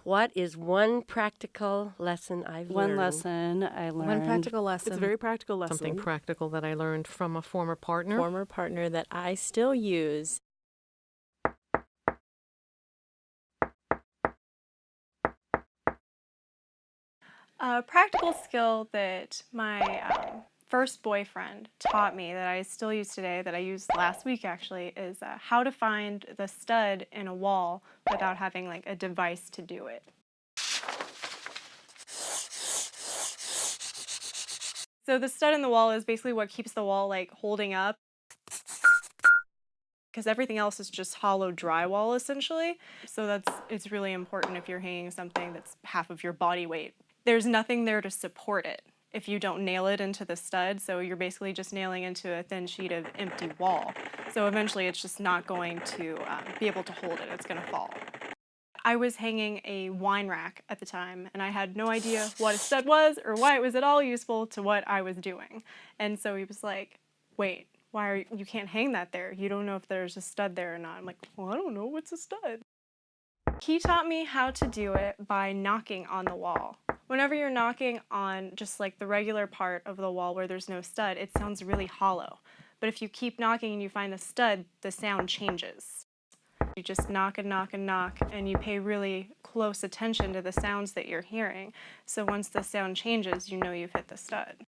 What is one practical lesson I've learned? One lesson I learned. One practical lesson. It's a very practical lesson. Something practical that I learned from a former partner. Former partner that I still use. A practical skill that my first boyfriend taught me that I still use today, that I used last week actually, is how to find the stud in a wall without having like a device to do it. So the stud in the wall is basically what keeps the wall like holding up, because everything else is just hollow drywall essentially. So it's really important if you're hanging something that's half of your body weight. There's nothing there to support it if you don't nail it into the stud, so you're basically just nailing into a thin sheet of empty wall. So eventually it's just not going to be able to hold it, it's gonna fall. I was hanging a wine rack at the time, and I had no idea what a stud was or why it was at all useful to what I was doing. And so he was like, wait, you can't hang that there. You don't know if there's a stud there or not. I'm like, well, I don't know, what's a stud? He taught me how to do it by knocking on the wall. Whenever you're knocking on just like the regular part of the wall where there's no stud, it sounds really hollow. But if you keep knocking and you find the stud, the sound changes. You just knock and knock and knock, and you pay really close attention to the sounds that you're hearing. So once the sound changes, you know you've hit the stud.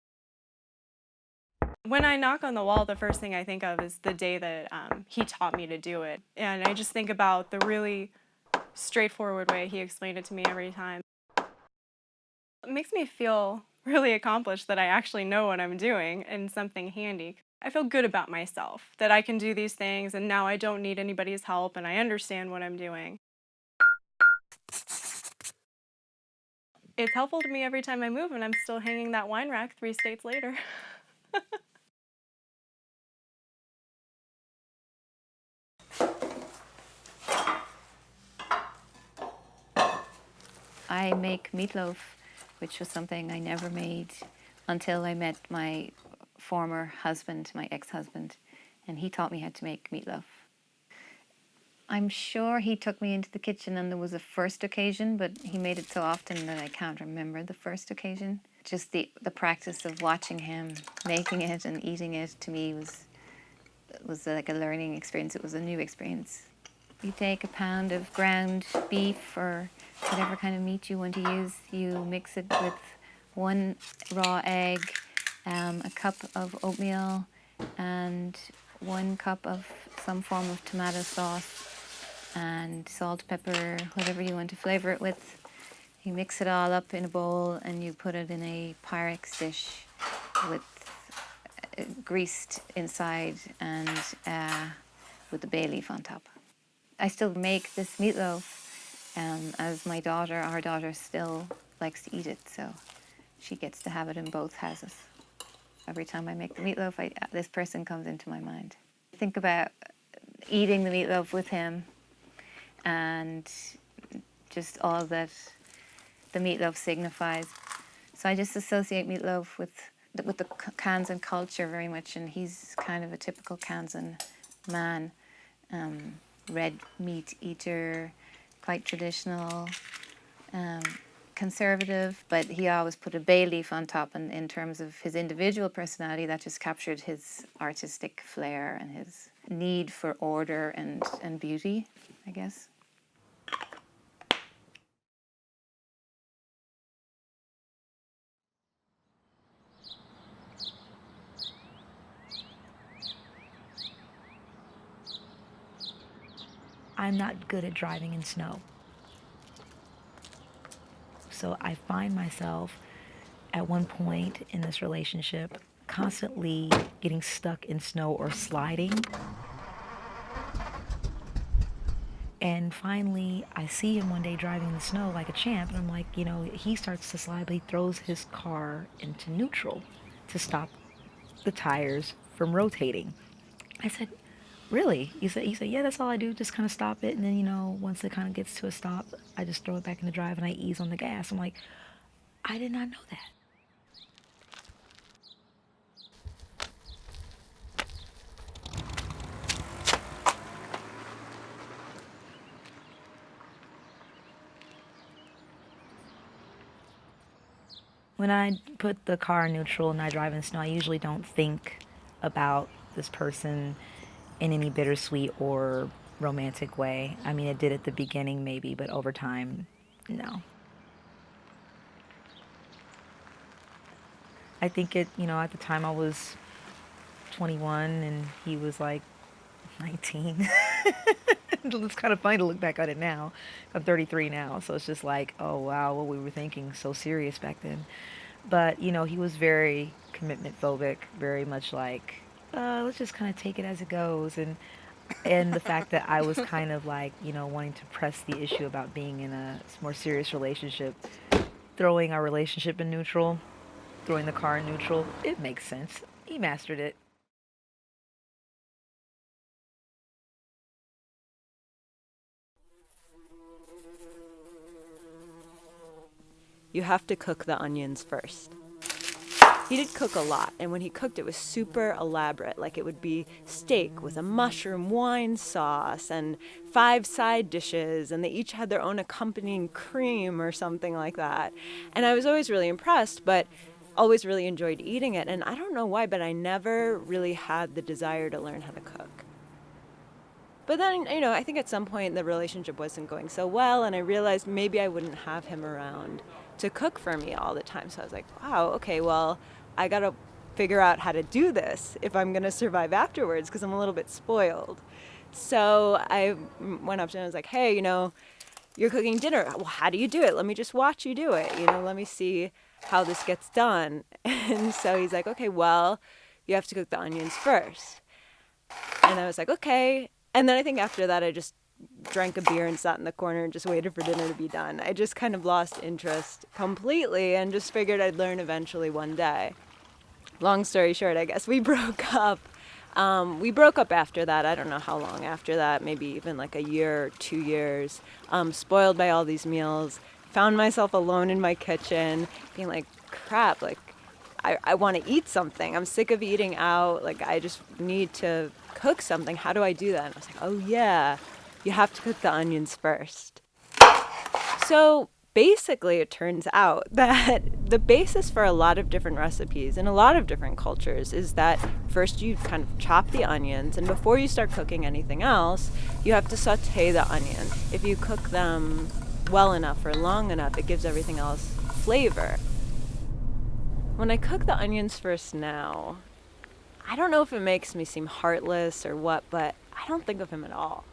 When I knock on the wall, the first thing I think of is the day that he taught me to do it. And I just think about the really straightforward way he explained it to me every time. It makes me feel really accomplished that I actually know what I'm doing and something handy. I feel good about myself, that I can do these things and now I don't need anybody's help and I understand what I'm doing. It's helpful to me every time I move, and I'm still hanging that wine rack 3 states later. I make meatloaf, which was something I never made until I met my former husband, my ex-husband, and he taught me how to make meatloaf. I'm sure he took me into the kitchen and there was a first occasion, but he made it so often that I can't remember the first occasion. Just the practice of watching him making it and eating it to me was like a learning experience. It was a new experience. You take a pound of ground beef or whatever kind of meat you want to use. You mix it with 1 raw egg, a cup of oatmeal, and 1 cup of some form of tomato sauce, and salt, pepper, whatever you want to flavor it with. You mix it all up in a bowl and you put it in a Pyrex dish with greased inside and with the bay leaf on top. I still make this meatloaf as our daughter still likes to eat it, so she gets to have it in both houses. Every time I make the meatloaf, this person comes into my mind. I think about eating the meatloaf with him and just all that the meatloaf signifies. So I just associate meatloaf with the Kansan culture very much, and he's kind of a typical Kansan man. Red meat eater, quite traditional, conservative, but he always put a bay leaf on top, and in terms of his individual personality, that just captured his artistic flair and his need for order and beauty, I guess. I'm not good at driving in snow. So I find myself at one point in this relationship constantly getting stuck in snow or sliding. And finally, I see him one day driving in the snow like a champ, and I'm like, he starts to slide, but he throws his car into neutral to stop the tires from rotating. I said, really? He said, yeah, that's all I do, just kind of stop it, and then, once it kind of gets to a stop, I just throw it back in the drive and I ease on the gas. I'm like, I did not know that. When I put the car in neutral and I drive in snow, I usually don't think about this person in any bittersweet or romantic way. I mean, it did at the beginning maybe, but over time, no. I think at the time I was 21 and he was like 19. It's kind of funny to look back on it now. I'm 33 now, so it's just like, oh wow, what we were thinking, so serious back then. But, he was very commitment phobic, very much like, let's just kind of take it as it goes. And the fact that I was kind of like, wanting to press the issue about being in a more serious relationship, throwing our relationship in neutral, throwing the car in neutral, it makes sense. He mastered it. You have to cook the onions first. He did cook a lot, and when he cooked, it was super elaborate. Like it would be steak with a mushroom wine sauce and 5 side dishes, and they each had their own accompanying cream or something like that. And I was always really impressed, but always really enjoyed eating it. And I don't know why, but I never really had the desire to learn how to cook. But then, I think at some point the relationship wasn't going so well, and I realized maybe I wouldn't have him around to cook for me all the time. So I was like, wow, okay, well, I got to figure out how to do this if I'm going to survive afterwards, because I'm a little bit spoiled. So I went up to him and was like, hey, you're cooking dinner. Well, how do you do it? Let me just watch you do it. Let me see how this gets done. And so he's like, okay, well, you have to cook the onions first. And I was like, okay. And then I think after that, I just drank a beer and sat in the corner and just waited for dinner to be done. I just kind of lost interest completely and just figured I'd learn eventually one day. Long story short, I guess we broke up. We broke up after that. I don't know how long after that, maybe even like a year or 2 years. Spoiled by all these meals. Found myself alone in my kitchen being like, crap, like I want to eat something. I'm sick of eating out. Like I just need to cook something. How do I do that? And I was like, oh yeah, you have to cook the onions first. So basically it turns out that the basis for a lot of different recipes in a lot of different cultures is that first you kind of chop the onions, and before you start cooking anything else, you have to saute the onion. If you cook them well enough or long enough, it gives everything else flavor. When I cook the onions first now, I don't know if it makes me seem heartless or what, but I don't think of him at all.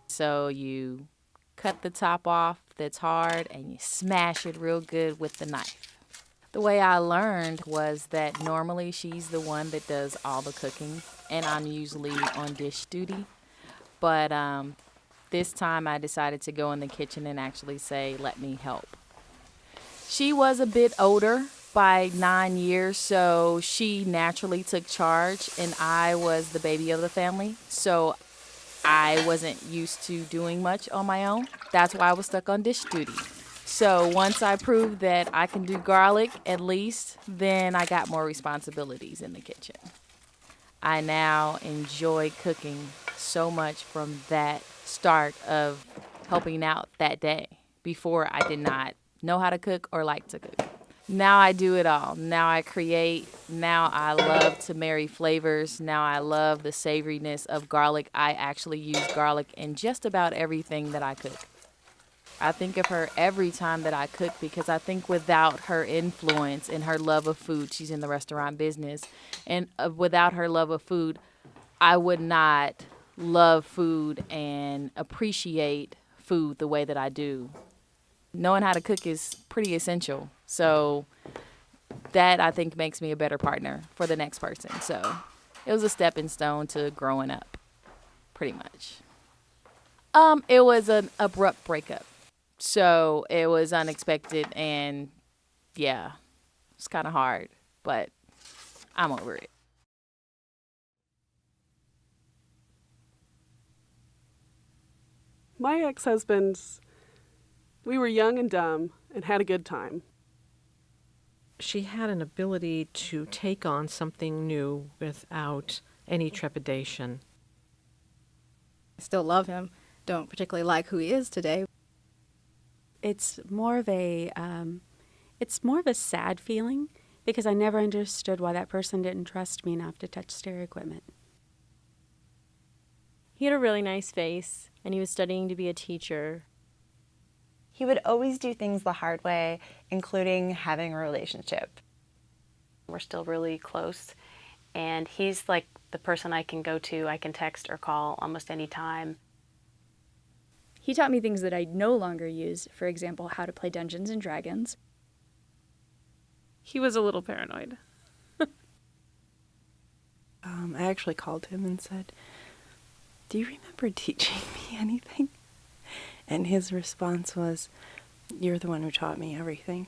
So you cut the top off that's hard and you smash it real good with the knife. The way I learned was that normally she's the one that does all the cooking and I'm usually on dish duty. But this time I decided to go in the kitchen and actually say, let me help. She was a bit older by 9 years, so she naturally took charge and I was the baby of the family. So I wasn't used to doing much on my own. That's why I was stuck on dish duty. So once I proved that I can do garlic at least, then I got more responsibilities in the kitchen. I now enjoy cooking so much from that start of helping out that day. Before I did not know how to cook or like to cook. Now I do it all. Now I create. Now I love to marry flavors. Now I love the savoriness of garlic. I actually use garlic in just about everything that I cook. I think of her every time that I cook because I think without her influence and her love of food, she's in the restaurant business, and without her love of food, I would not love food and appreciate food the way that I do. Knowing how to cook is pretty essential. So that, I think, makes me a better partner for the next person. So it was a stepping stone to growing up, pretty much. It was an abrupt breakup. So it was unexpected and, yeah, it's kind of hard, but I'm over it. My ex-husband, we were young and dumb and had a good time. She had an ability to take on something new without any trepidation. I still love him, don't particularly like who he is today. It's more of a sad feeling because I never understood why that person didn't trust me enough to touch stereo equipment. He had a really nice face, and he was studying to be a teacher. He would always do things the hard way, including having a relationship. We're still really close, and he's like the person I can go to. I can text or call almost any time. He taught me things that I no longer use, for example, how to play Dungeons and Dragons. He was a little paranoid. I actually called him and said, "Do you remember teaching me anything?" And his response was, "You're the one who taught me everything."